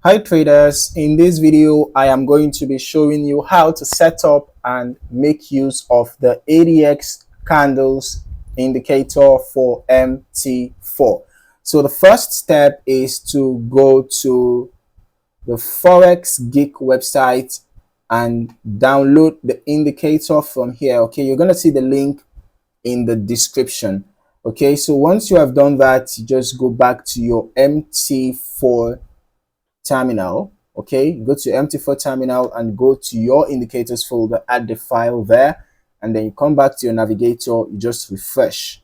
Hi traders, in this video I am going to be showing you how to set up and make use of the ADX Candles Indicator for MT4. So the first step is to go to the Forex Geek website and download the indicator from here. Okay, you're going to see the link in the description. Okay, so once you have done that, you just go back to your MT4 terminal. Okay, go to MT4 terminal and go to your indicators folder, add the file there, and then you come back to your navigator, you just refresh.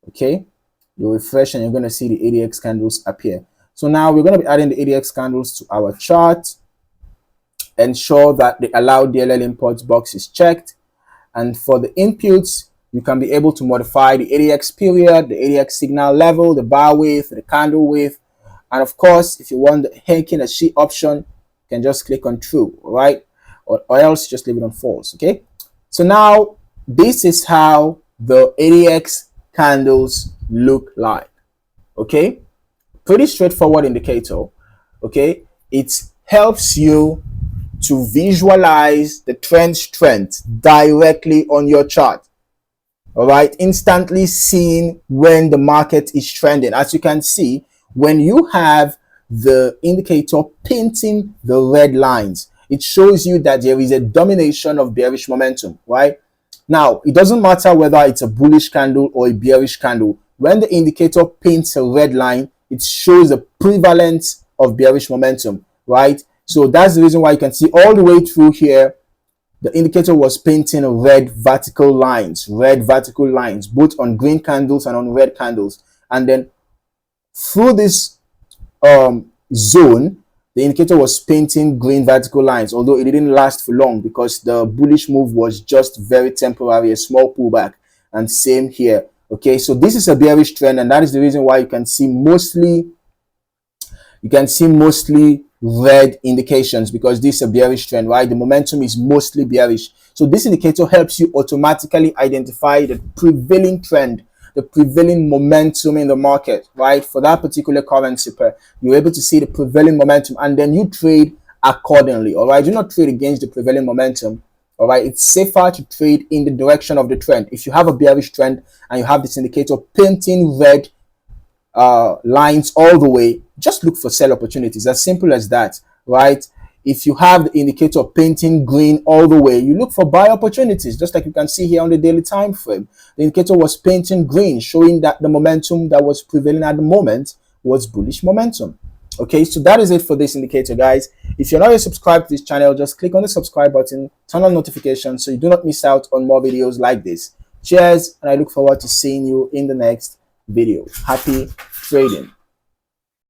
Okay, you refresh and you're going to see the ADX candles appear. So now we're going to be adding the ADX candles to our chart. Ensure that the allow DLL imports box is checked, and for the inputs you can be able to modify the ADX period, the ADX signal level, the bar width, the candle width. And of course, if you want the Henkin a sheet option, you can just click on true, all right? Or else just leave it on false, okay? So now, this is how the ADX candles look like, okay? Pretty straightforward indicator, okay? It helps you to visualize the trend strength directly on your chart, all right? Instantly seeing when the market is trending. As you can see, when you have the indicator painting the red lines, it shows you that there is a domination of bearish momentum, right? Now, it doesn't matter whether it's a bullish candle or a bearish candle. When the indicator paints a red line, it shows the prevalence of bearish momentum, right? So that's the reason why you can see all the way through here, the indicator was painting red vertical lines, both on green candles and on red candles. And then through this zone, the indicator was painting green vertical lines, although it didn't last for long because the bullish move was just very temporary, a small pullback. And same here. Okay, so this is a bearish trend, and that is the reason why you can see mostly red indications, because this is a bearish trend, right? The momentum is mostly bearish. So this indicator helps you automatically identify the prevailing trend, the prevailing momentum in the market, right? For that particular currency pair, you're able to see the prevailing momentum and then you trade accordingly, all right? Do not trade against the prevailing momentum, all right? It's safer to trade in the direction of the trend. If you have a bearish trend and you have this indicator painting red lines all the way, just look for sell opportunities. As simple as that, right? If you have the indicator painting green all the way, you look for buy opportunities, just like you can see here on the daily time frame. The indicator was painting green, showing that the momentum that was prevailing at the moment was bullish momentum. Okay, so that is it for this indicator, guys. If you're not yet subscribed to this channel, just click on the subscribe button, turn on notifications so you do not miss out on more videos like this. Cheers, and I look forward to seeing you in the next video. Happy trading.